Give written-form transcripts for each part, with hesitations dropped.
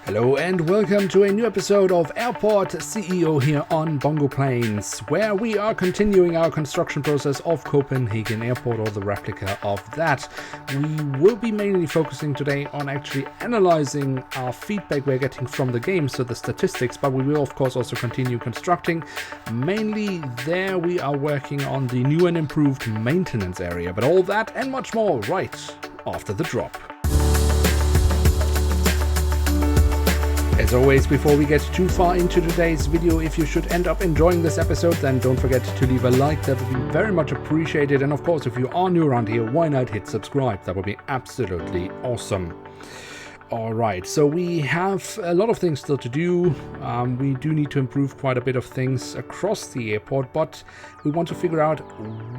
Hello and welcome to a new episode of Airport CEO here on BongoPlanes, where we are continuing our construction process of Copenhagen Airport, or the replica of that. We will be mainly focusing today on actually analyzing our feedback we're getting from the game, so the statistics, but we will of course also continue constructing. Mainly there we are working on the new and improved maintenance area, but all that and much more right after the drop. As always, before we get too far into today's video, if you should end up enjoying this episode, then don't forget to leave a like. That would be very much appreciated. And of course, if you are new around here, why not hit subscribe? That would be absolutely awesome. All right, so we have a lot of things still to do. We do need to improve quite a bit of things across the airport, but we want to figure out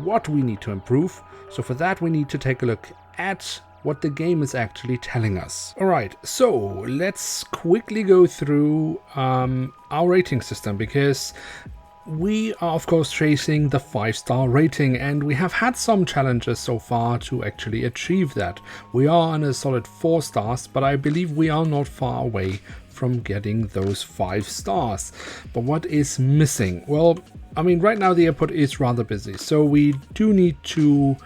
what we need to improve. So for that, we need to take a look at what the game is actually telling us. All right, so let's quickly go through our rating system, because we are of course chasing the 5-star rating, and we have had some challenges so far to actually achieve that. We are on a solid 4 stars, but I believe we are not far away from getting those 5 stars. But what is missing? Well, I mean, right now the airport is rather busy, so we do need to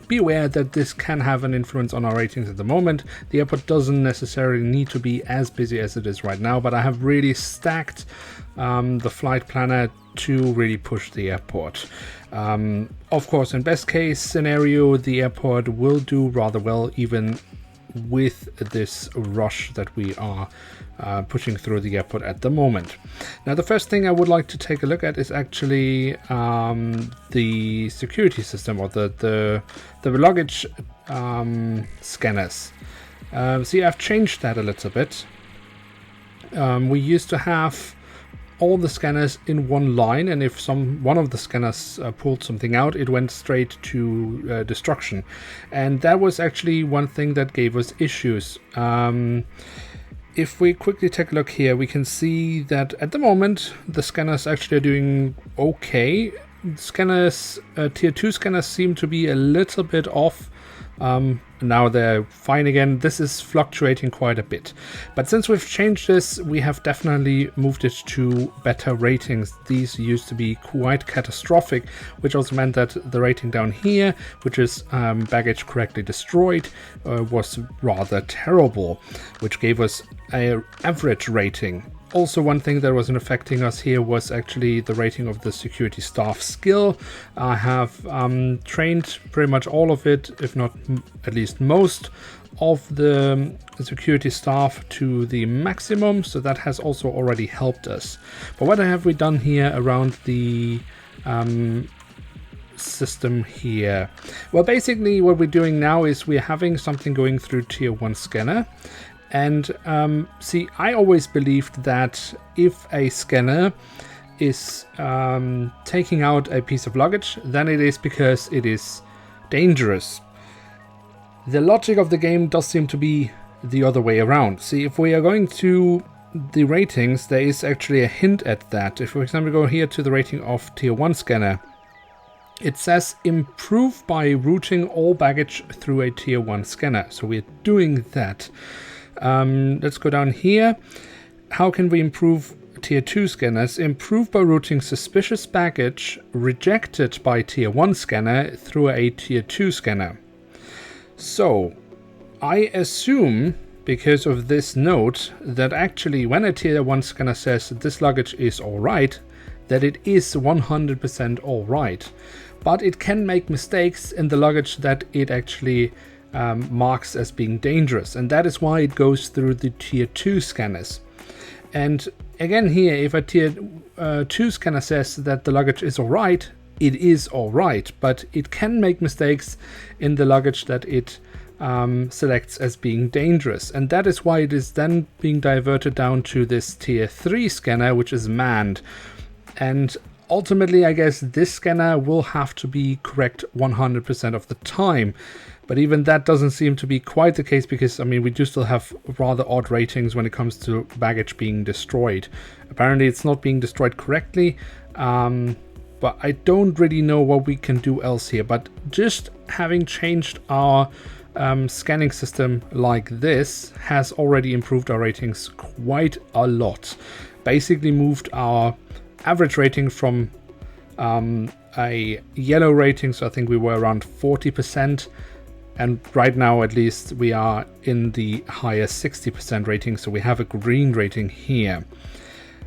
be aware that this can have an influence on our ratings at the moment. The airport doesn't necessarily need to be as busy as it is right now, but I have really stacked the flight planner to really push the airport. Of course, in best case scenario, the airport will do rather well even with this rush that we are pushing through the airport at the moment. Now, the first thing I would like to take a look at is actually the security system, or the luggage scanners. See, I've changed that a little bit. We used to have all the scanners in one line, and if one of the scanners pulled something out, it went straight to destruction, and that was actually one thing that gave us issues. If we quickly take a look here, we can see that at the moment the scanners actually are doing okay. Scanners, tier 2 scanners seem to be a little bit off. Now they're fine again. This is fluctuating quite a bit, but since we've changed this, we have definitely moved it to better ratings. These used to be quite catastrophic, which also meant that the rating down here, which is baggage correctly destroyed, was rather terrible, which gave us an average rating. Also, one thing that wasn't affecting us here was actually the rating of the security staff skill. I have trained pretty much all of it, if not at least most of the security staff to the maximum, so that has also already helped us. But what have we done here around the system here? Well, basically what we're doing now is we're having something going through tier 1 scanner. And see, I always believed that if a scanner is taking out a piece of luggage, then it is because it is dangerous. The logic of the game does seem to be the other way around. See, if we are going to the ratings, there is actually a hint at that. If, for example, go here to the rating of tier 1 scanner, it says improve by routing all baggage through a tier 1 scanner. So we're doing that. Let's go down here. How can we improve tier 2 scanners? Improve by routing suspicious baggage rejected by tier 1 scanner through a tier 2 scanner. So I assume, because of this note, that actually when a tier 1 scanner says this luggage is alright, that it is 100% alright. But it can make mistakes in the luggage that it actually marks as being dangerous, and that is why it goes through the tier 2 scanners. And again here, if a tier 2 scanner says that the luggage is alright, it is alright, but it can make mistakes in the luggage that it selects as being dangerous, and that is why it is then being diverted down to this tier 3 scanner, which is manned. And ultimately, I guess this scanner will have to be correct 100% of the time. But even that doesn't seem to be quite the case, because, I mean, we do still have rather odd ratings when it comes to baggage being destroyed. Apparently it's not being destroyed correctly, but I don't really know what we can do else here. But just having changed our scanning system like this has already improved our ratings quite a lot. Basically moved our average rating from a yellow rating, so I think we were around 40%, and right now at least we are in the higher 60% rating, so we have a green rating here.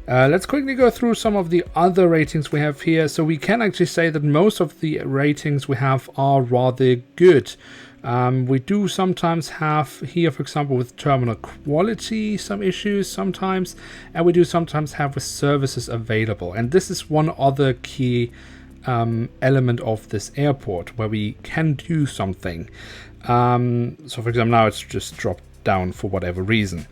Let's quickly go through some of the other ratings we have here. So we can actually say that most of the ratings we have are rather good. We do sometimes have here, for example, with terminal quality, some issues sometimes, and we do sometimes have with services available. And this is one other key element of this airport where we can do something. So for example, now it's just dropped down for whatever reason.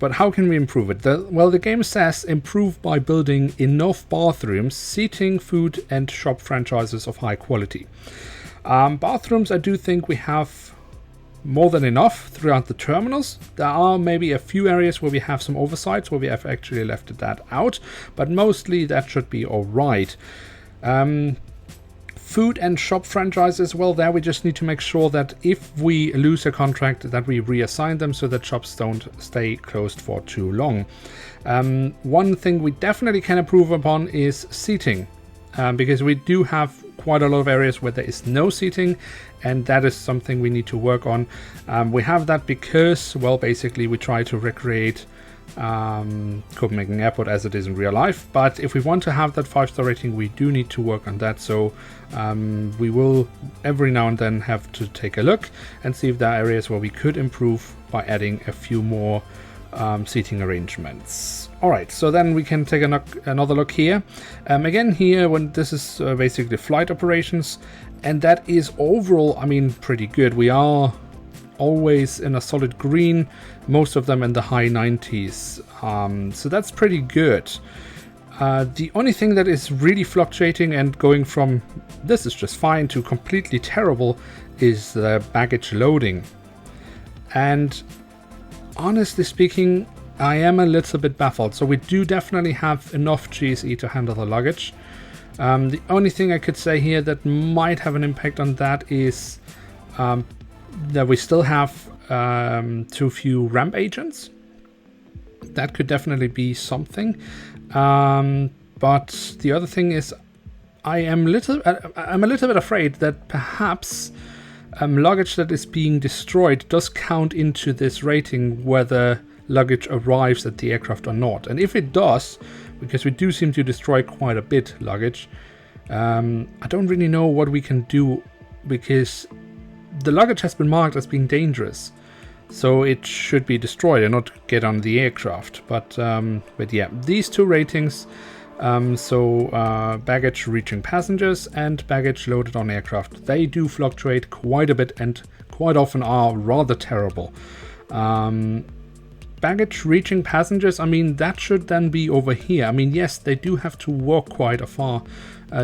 But how can we improve it? Well, the game says improve by building enough bathrooms, seating, food, and shop franchises of high quality. Bathrooms, I do think we have more than enough throughout the terminals. There are maybe a few areas where we have some oversights where we have actually left that out, but mostly that should be all right. Food and shop franchises, well, there we just need to make sure that if we lose a contract that we reassign them so that shops don't stay closed for too long. One thing we definitely can improve upon is seating, because we do have quite a lot of areas where there is no seating, and that is something we need to work on. We have that because, well, basically we try to recreate Copenhagen Airport as it is in real life, but if we want to have that 5-star rating, we do need to work on that. So we will every now and then have to take a look and see if there are areas where we could improve by adding a few more seating arrangements. All right, so then we can take another look here. Again, here, when this is basically flight operations, and that is overall, I mean, pretty good. We are always in a solid green, most of them in the high 90s, so that's pretty good. The only thing that is really fluctuating and going from this is just fine to completely terrible is the baggage loading. And honestly speaking, I am a little bit baffled. So we do definitely have enough GSE to handle the luggage. The only thing I could say here that might have an impact on that is that we still have too few ramp agents. That could definitely be something. But the other thing is, I'm a little bit afraid that perhaps luggage that is being destroyed does count into this rating, whether luggage arrives at the aircraft or not. And if it does, because we do seem to destroy quite a bit luggage, I don't really know what we can do, because the luggage has been marked as being dangerous, so it should be destroyed and not get on the aircraft. But yeah, these two ratings, baggage reaching passengers and baggage loaded on aircraft, they do fluctuate quite a bit and quite often are rather terrible. Baggage reaching passengers, I mean, that should then be over here. I mean, yes, they do have to walk quite a far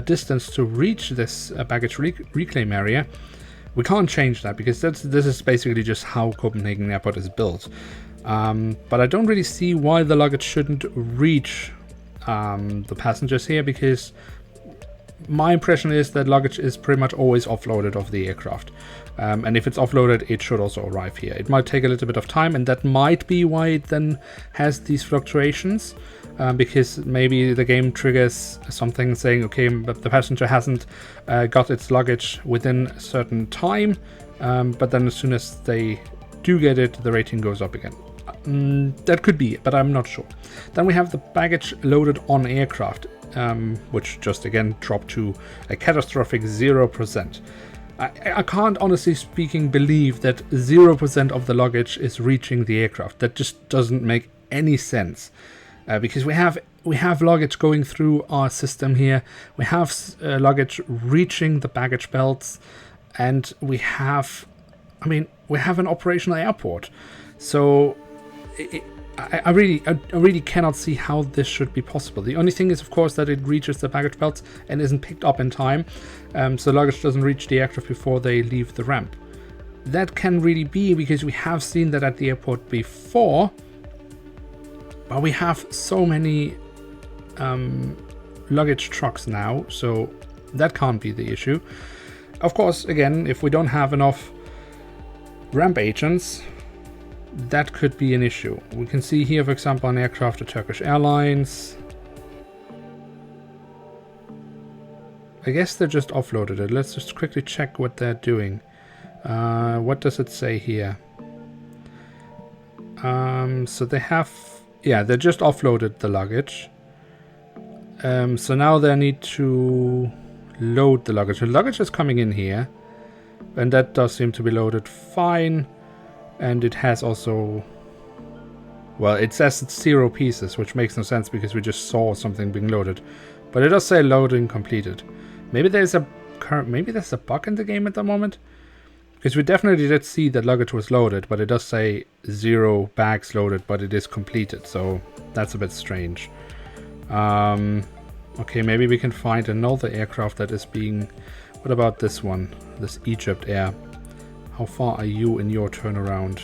distance to reach this baggage reclaim area. We can't change that because this is basically just how Copenhagen Airport is built. But I don't really see why the luggage shouldn't reach the passengers here, because my impression is that luggage is pretty much always offloaded off the aircraft. And if it's offloaded, it should also arrive here. It might take a little bit of time, and that might be why it then has these fluctuations. Because maybe the game triggers something saying, okay, but the passenger hasn't got its luggage within a certain time, but then as soon as they do get it, the rating goes up again. That could be, but I'm not sure. Then we have the baggage loaded on aircraft, which just again dropped to a catastrophic 0%. I can't, honestly speaking, believe that 0% of the luggage is reaching the aircraft. That just doesn't make any sense. Because we have luggage going through our system here. We have luggage reaching the baggage belts, and we have an operational airport. So I really cannot see how this should be possible. The only thing is, of course, that it reaches the baggage belts and isn't picked up in time, so luggage doesn't reach the aircraft before they leave the ramp. That can really be because we have seen that at the airport before. But we have so many luggage trucks now, so that can't be the issue. Of course, again, if we don't have enough ramp agents, that could be an issue. We can see here, for example, an aircraft of Turkish Airlines. I guess they just offloaded it. Let's just quickly check what they're doing. What does it say here? So they have... Yeah, they just offloaded the luggage. So now they need to load the luggage. The luggage is coming in here. And that does seem to be loaded fine. And it has also... Well, it says it's 0 pieces, which makes no sense because we just saw something being loaded. But it does say loading completed. Maybe there's a bug in the game at the moment. Because we definitely did see that luggage was loaded, but it does say 0 bags loaded, but it is completed. So that's a bit strange. Okay, maybe we can find another aircraft that is being... What about this one? This Egypt Air. How far are you in your turnaround?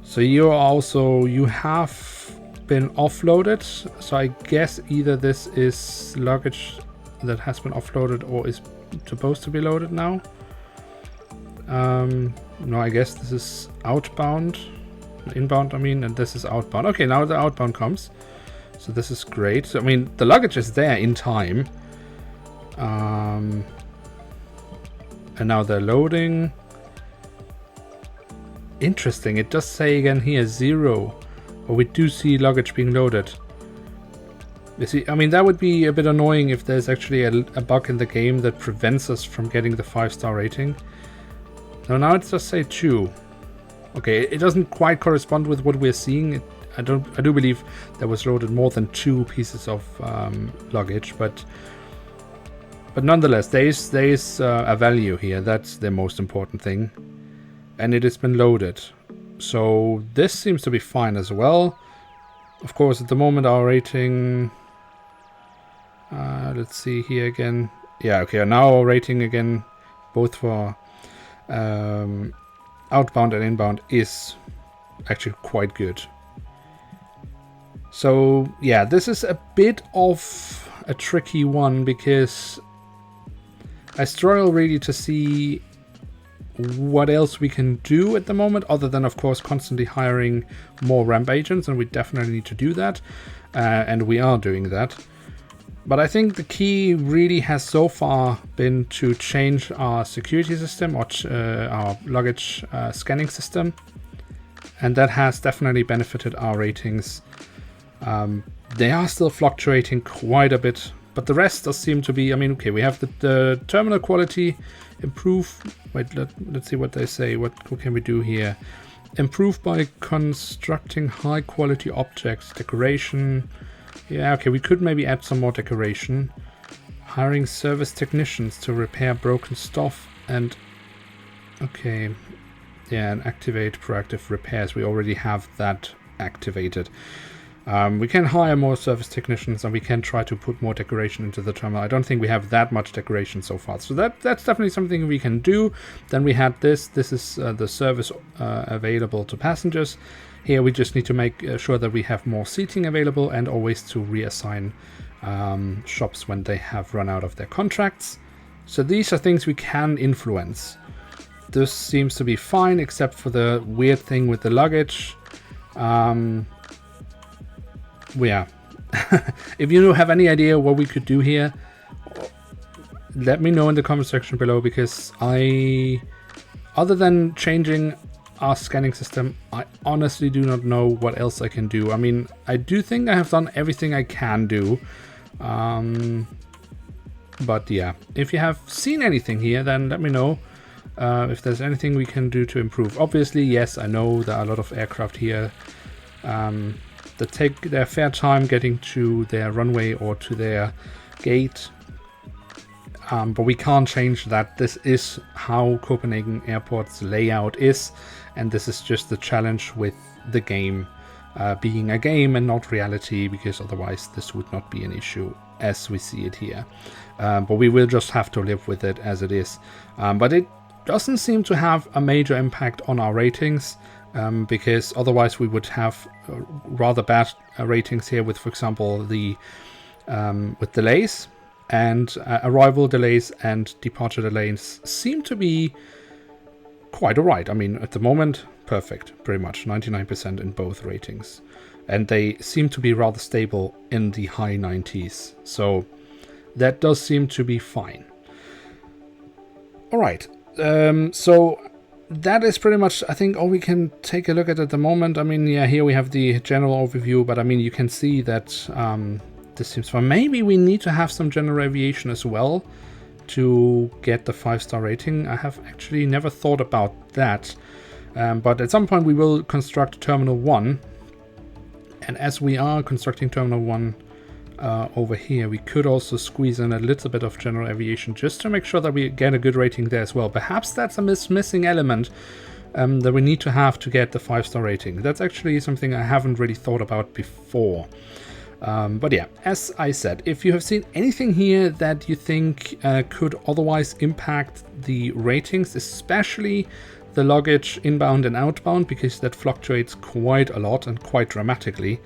So you have been offloaded. So I guess either this is luggage that has been offloaded or is supposed to be loaded now. No, I guess this is outbound. Inbound, I mean, and this is outbound. Okay, now the outbound comes. So this is great. So, I mean, the luggage is there in time. And now they're loading. Interesting. It does say again here 0. But we do see luggage being loaded. You see, I mean, that would be a bit annoying if there's actually a bug in the game that prevents us from getting the 5-star rating. So now it does say 2. Okay, it doesn't quite correspond with what we're seeing. I do believe there was loaded more than 2 pieces of luggage, but nonetheless, there is a value here. That's the most important thing, and it has been loaded. So this seems to be fine as well. Of course, at the moment our rating. Let's see here again. Yeah, okay. Now our rating again, both for outbound and inbound, is actually quite good. So yeah, this is a bit of a tricky one because I struggle really to see what else we can do at the moment, other than of course constantly hiring more ramp agents, and we definitely need to do that, and we are doing that. But I think the key really has so far been to change our security system, or our luggage scanning system, and that has definitely benefited our ratings. They are still fluctuating quite a bit, but the rest does seem to be... I mean, okay, we have the terminal quality improve. Wait, let's see what they say. What can we do here? Improve by constructing high quality objects, decoration. Yeah, okay, we could maybe add some more decoration. Hiring service technicians to repair broken stuff and... Okay. Yeah, and activate proactive repairs. We already have that activated. We can hire more service technicians, and we can try to put more decoration into the terminal. I don't think we have that much decoration so far. So that's definitely something we can do. Then we had this. This is the service available to passengers. Here we just need to make sure that we have more seating available, and always to reassign shops when they have run out of their contracts. So these are things we can influence. This seems to be fine, except for the weird thing with the luggage. Yeah. If you have any idea what we could do here, let me know in the comment section below, because other than changing our scanning system, I honestly do not know what else I can do. I mean, I do think I have done everything I can do. But yeah, if you have seen anything here, then let me know. If there's anything we can do to improve. Obviously, yes, I know there are a lot of aircraft here that take their fair time getting to their runway or to their gate. But we can't change that. This is how Copenhagen Airport's layout is, and this is just the challenge with the game being a game and not reality, because otherwise this would not be an issue as we see it here. But we will just have to live with it as it is. But it doesn't seem to have a major impact on our ratings, because otherwise we would have rather bad ratings here with, for example, the with delays. And arrival delays and departure delays seem to be quite alright. I mean, at the moment, perfect, pretty much 99% in both ratings. And they seem to be rather stable in the high 90s. So that does seem to be fine. Alright, so that is pretty much, I think, all we can take a look at the moment. I mean, yeah, here we have the general overview, but I mean, you can see that this seems fine. Maybe we need to have some general aviation as well to get the 5-star rating. I have actually never thought about that. But at some point we will construct Terminal 1. And as we are constructing Terminal 1 over here, we could also squeeze in a little bit of general aviation just to make sure that we get a good rating there as well. Perhaps that's a missing element that we need to have to get the 5-star rating. That's actually something I haven't really thought about before. But yeah, as I said, if you have seen anything here that you think could otherwise impact the ratings, especially the luggage inbound and outbound, because that fluctuates quite a lot and quite dramatically.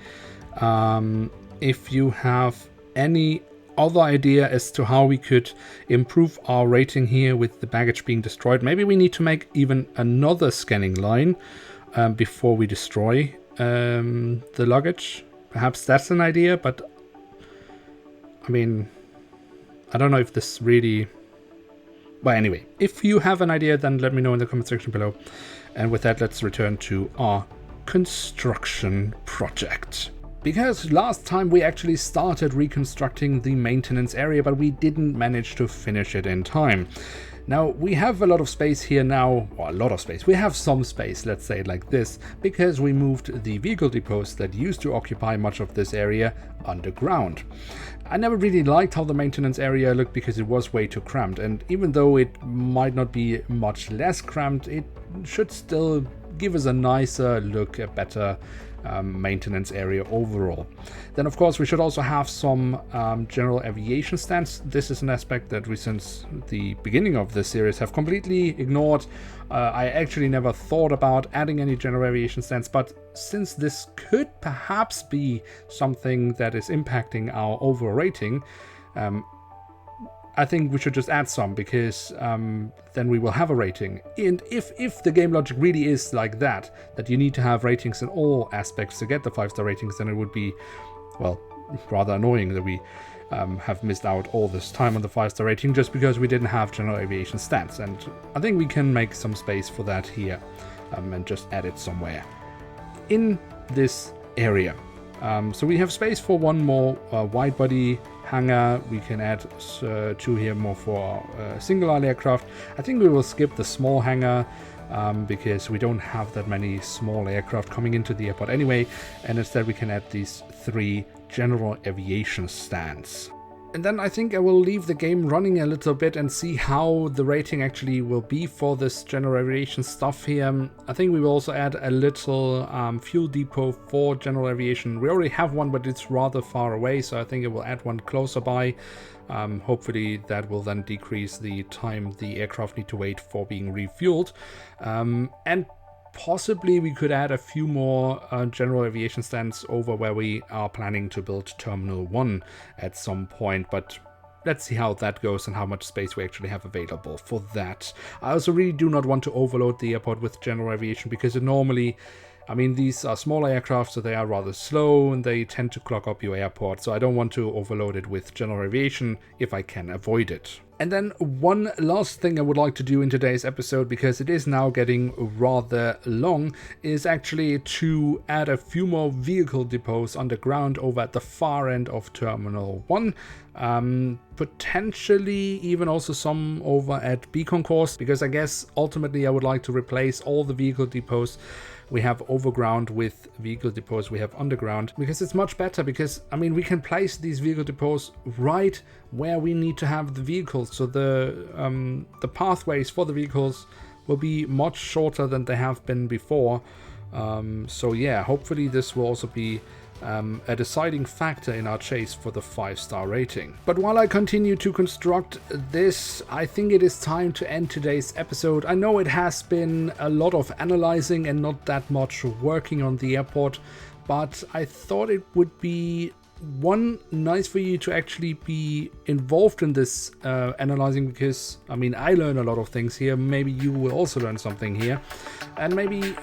If you have any other idea as to how we could improve our rating here with the baggage being destroyed, maybe we need to make even another scanning line before we destroy the luggage. Perhaps that's an idea, but I mean, I don't know if this really... But anyway, if you have an idea, then let me know in the comment section below. And with that, let's return to our construction project. Because last time we actually started reconstructing the maintenance area, but we didn't manage to finish it in time. Now, we have a lot of space here now, or a lot of space. We have some space, let's say it like this, because we moved the vehicle depots that used to occupy much of this area underground. I never really liked how the maintenance area looked because it was way too cramped, and even though it might not be much less cramped, it should still give us a nicer look, a better maintenance area overall. Then of course we should also have some general aviation stands. This is an aspect that we since the beginning of this series have completely ignored. I actually never thought about adding any general aviation stands, but since this could perhaps be something that is impacting our overall rating, I think we should just add some, because then we will have a rating. And if the game logic really is like that you need to have ratings in all aspects to get the 5-star ratings, then it would be, well, rather annoying that we have missed out all this time on the 5-star rating just because we didn't have general aviation stats. And I think we can make some space for that here and just add it somewhere in this area. So we have space for one more wide body hangar. We can add 2 here more for single aisle aircraft. I think we will skip the small hangar because we don't have that many small aircraft coming into the airport anyway, and instead we can add these 3 general aviation stands. And then I think I will leave the game running a little bit and see how the rating actually will be for this general aviation stuff here. I think we will also add a little fuel depot for general aviation. We already have one, but it's rather far away, so I think it will add one closer by. Hopefully that will then decrease the time the aircraft need to wait for being refueled. And possibly we could add a few more general aviation stands over where we are planning to build Terminal 1 at some point, but let's see how that goes and how much space we actually have available for that. I also really do not want to overload the airport with general aviation, because it normally, I mean, these are smaller aircraft, so they are rather slow and they tend to clog up your airport, so I don't want to overload it with general aviation if I can avoid it. And then one last thing I would like to do in today's episode, because it is now getting rather long, is actually to add a few more vehicle depots underground over at the far end of Terminal 1. Potentially even also some over at Beacon Course, because I guess ultimately I would like to replace all the vehicle depots we have overground with vehicle depots we have underground, because it's much better, because I mean we can place these vehicle depots right where we need to have the vehicles, so the pathways for the vehicles will be much shorter than they have been before. So yeah, hopefully this will also be a deciding factor in our chase for the 5-star rating. But while I continue to construct this, I think it is time to end today's episode. I know it has been a lot of analyzing and not that much working on the airport, but I thought it would be one, nice for you to actually be involved in this analyzing, because I mean, I learn a lot of things here. Maybe you will also learn something here, and maybe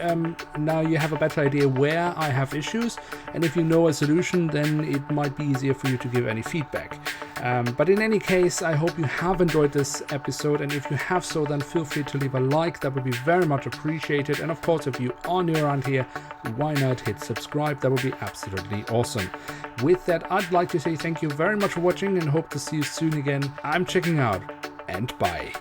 now you have a better idea where I have issues, and if you know a solution, then it might be easier for you to give any feedback. But in any case, I hope you have enjoyed this episode, and if you have so, then feel free to leave a like. That would be very much appreciated. And of course, if you are new around here, why not hit subscribe? That would be absolutely awesome. With that, I'd like to say thank you very much for watching and hope to see you soon again. I'm checking out, and bye.